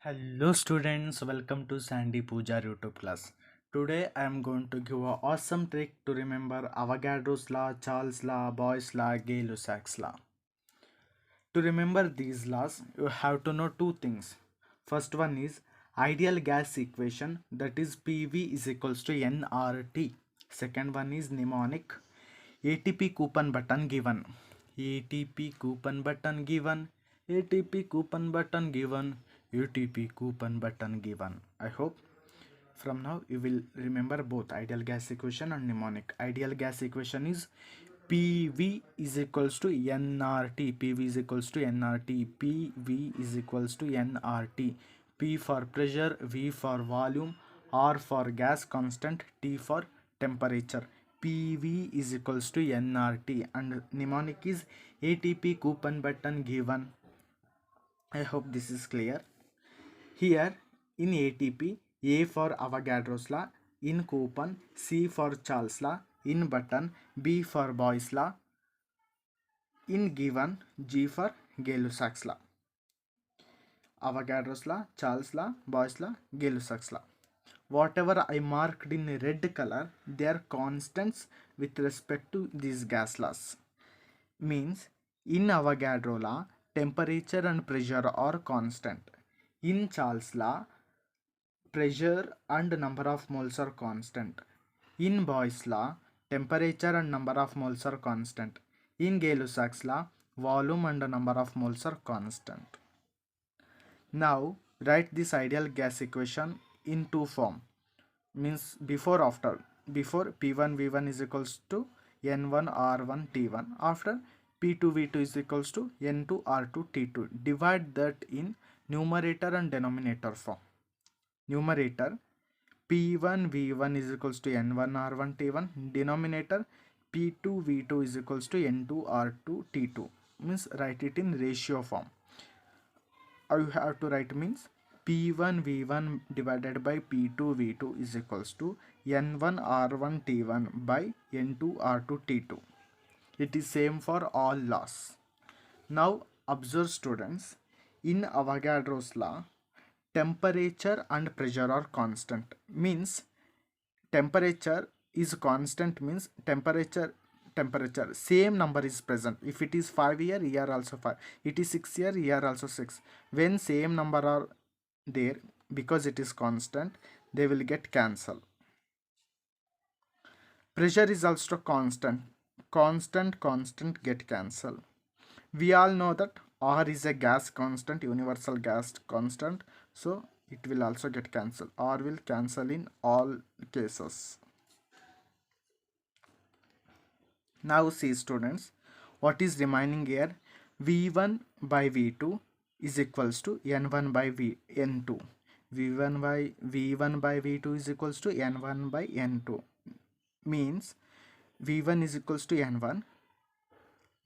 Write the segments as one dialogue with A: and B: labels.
A: Hello students, welcome to Sandy Puja YouTube class. Today I am going to give a awesome trick to remember Avogadro's law, Charles' law, Boyle's law, Gay-Lussac's law. To remember these laws, you have to know two things. First one is ideal gas equation, that is PV is equals to nRT. Second one is mnemonic ATP coupon button given. ATP coupon button given. ATP coupon button given. ATP coupon button given. I hope from now you will remember both ideal gas equation and mnemonic. Ideal gas equation is PV is equals to nRT. PV is equals to nRT. PV is equals to nRT. P for pressure, V for volume, R for gas constant, T for temperature. PV is equals to nRT and mnemonic is ATP coupon button given. I hope this is clear. Here in ATP, A for Avogadro's law, in coupon, C for Charles' law, in button, B for Boyle's law, in given, G for Gay-Lussac's law. Avogadro's law, Charles' law, Boyle's law, Gay-Lussac's law. Whatever I marked in red color, they are constants with respect to these gas laws. Means in Avogadro law, temperature and pressure are constant. In Charles' law, pressure and number of moles are constant. In Boyle's law, temperature and number of moles are constant. In Gay-Lussac's law, volume and number of moles are constant. Now write this ideal gas equation in two form, means before after. Before P1 V1 is equals to N1 R1 T1, after P2 V2 is equals to N2 R2 T2. Divide that in numerator and denominator form. Numerator P1 V1 is equals to N1 R1 T1. Denominator P2 V2 is equals to N2 R2 T2. Means write it in ratio form. You have to write means P1 V1 divided by P2 V2 is equals to N1 R1 T1 by N2 R2 T2. It is same for all laws. Now observe students, in Avogadro's law, temperature and pressure are constant. Means temperature is constant, means temperature same number is present. If it is 5 here also 5. It is 6 here also 6. When same number are there, because it is constant, they will get cancelled. Pressure is also constant. Constant get cancelled. We all know that R is a gas constant, universal gas constant, so it will also get cancelled. R will cancel in all cases. Now see students, what is remaining here? V1 by V2 is equals to N1 by N2. V1 by V2 is equals to N1 by N2. Means V1 is equals to N1.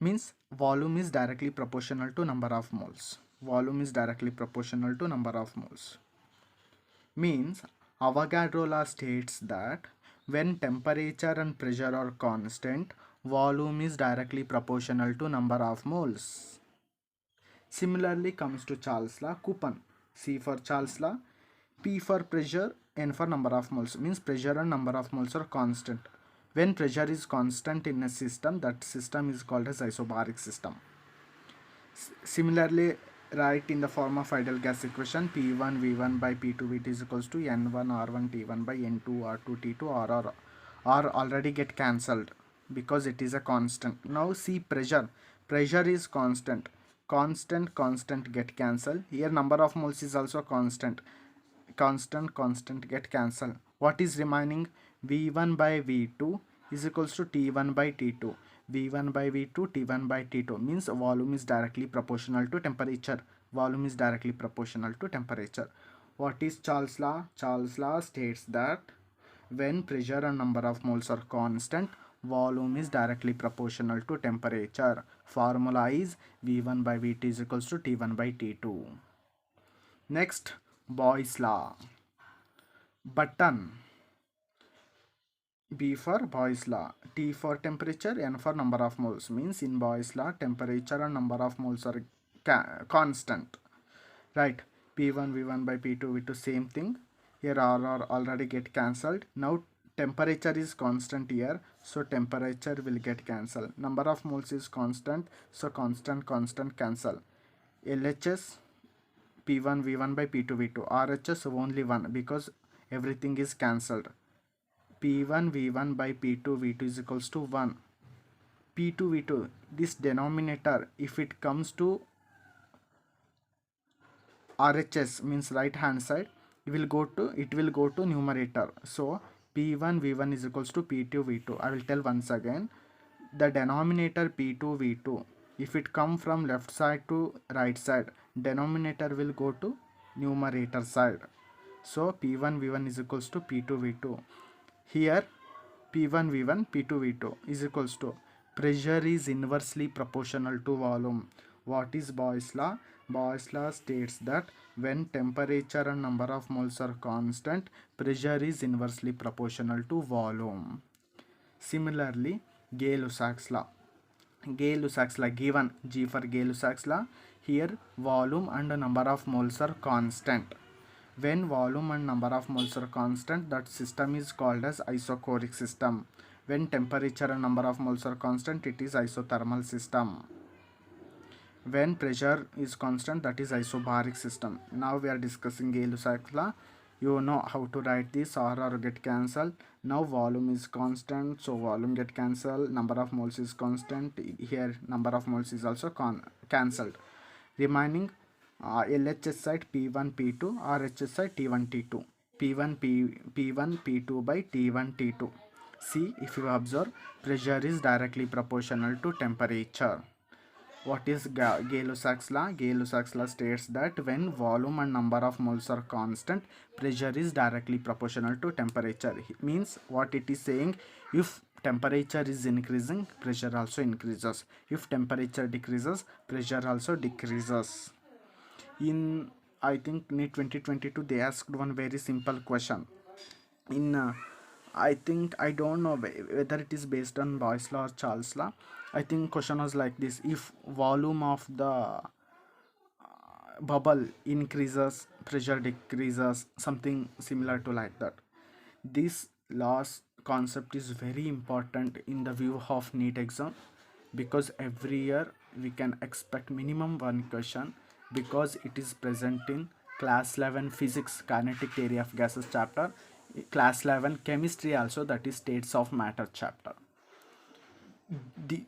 A: Means volume is directly proportional to number of moles. Volume is directly proportional to number of moles. Means Avogadro law states that when temperature and pressure are constant, volume is directly proportional to number of moles. Similarly comes to Charles' law, coupon. C for Charles' law, P for pressure, N for number of moles. Means pressure and number of moles are constant. When pressure is constant in a system, that system is called as isobaric system. Similarly, write in the form of ideal gas equation P1 V1 by P2 V2 is equals to N1 R1 T1 by N2 R2 T2. R already get cancelled because it is a constant. Now see pressure. Pressure is constant. Constant get cancelled. Here number of moles is also constant. Constant get cancelled. What is remaining? V1 by V2 is equals to T1 by T2. V1 by V2, T1 by T2 means volume is directly proportional to temperature. Volume is directly proportional to temperature. What is Charles' law? Charles' law states that when pressure and number of moles are constant, volume is directly proportional to temperature. Formula is V1 by V2 is equals to T1 by T2. Next, Boyle's law. Button. B for Boyle's law, T for temperature, N for number of moles. Means in Boyle's law, temperature and number of moles are constant. Right. P1 V1 by P2 V2 same thing. Here R already get cancelled. Now temperature is constant here, so temperature will get cancelled. Number of moles is constant, so constant cancel. LHS P1 V1 by P2 V2. RHS only 1 because everything is cancelled. P1 V1 by P2 V2 is equals to 1. P2 V2, this denominator, if it comes to RHS means right hand side, it will go to numerator. So P1 V1 is equals to P2 V2. I will tell once again, the denominator P2 V2, if it come from left side to right side, denominator will go to numerator side. So P1 V1 is equals to P2 V2. Here P1 V1 P2 V2 is equals to pressure is inversely proportional to volume. What is Boyle's law? Boyle's law states that when temperature and number of moles are constant, pressure is inversely proportional to volume. Similarly, Gay-Lussac's law. Gay-Lussac's law, given G for Gay-Lussac's law, here volume and number of moles are constant. When volume and number of moles are constant, that system is called as isochoric system. When temperature and number of moles are constant, it is isothermal system. When pressure is constant, that is isobaric system. Now we are discussing Gay-Lussac's law. You know how to write this. R get cancelled. Now volume is constant, so volume get cancelled. Number of moles is constant. Here number of moles is also cancelled. Remaining LHS side P1 P2, RHS side T1 T2. P1 P2 by T1 T2. See, if you observe, pressure is directly proportional to temperature. What is Gay-Lussac's law? Gay-Lussac's law states that when volume and number of moles are constant, pressure is directly proportional to temperature. It means what it is saying, if temperature is increasing, pressure also increases. If temperature decreases, pressure also decreases. In, I think, NEET 2022, they asked one very simple question. In I think, I don't know whether it is based on Boyle's law or Charles' law. I think question was like this: if volume of the bubble increases, pressure decreases, something similar to like that. This last concept is very important in the view of NEET exam, because every year we can expect minimum one question, because it is present in class 11 physics kinetic theory of gases chapter, class 11 chemistry also, that is states of matter chapter.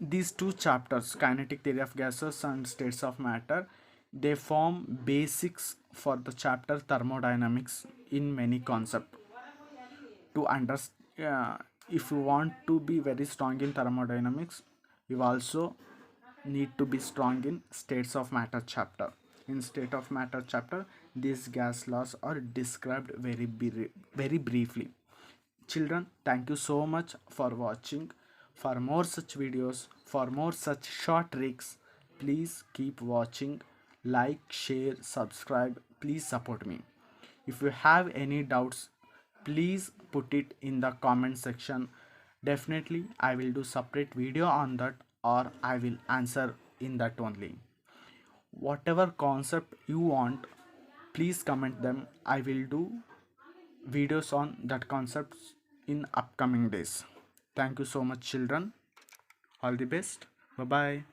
A: These two chapters, kinetic theory of gases and states of matter, they form basics for the chapter thermodynamics in many concepts. To understand, if you want to be very strong in thermodynamics, you also need to be strong in states of matter chapter. In state of matter chapter, these gas laws are described very briefly. Children, thank you so much for watching. For more such videos, for more such short tricks, please keep watching. Like, share, subscribe. Please support me. If you have any doubts, please put it in the comment section. Definitely I will do separate video on that, or I will answer in that only. Whatever concept you want, please comment them. I will do videos on that concepts in upcoming days. Thank you so much, children. All the best. Bye bye.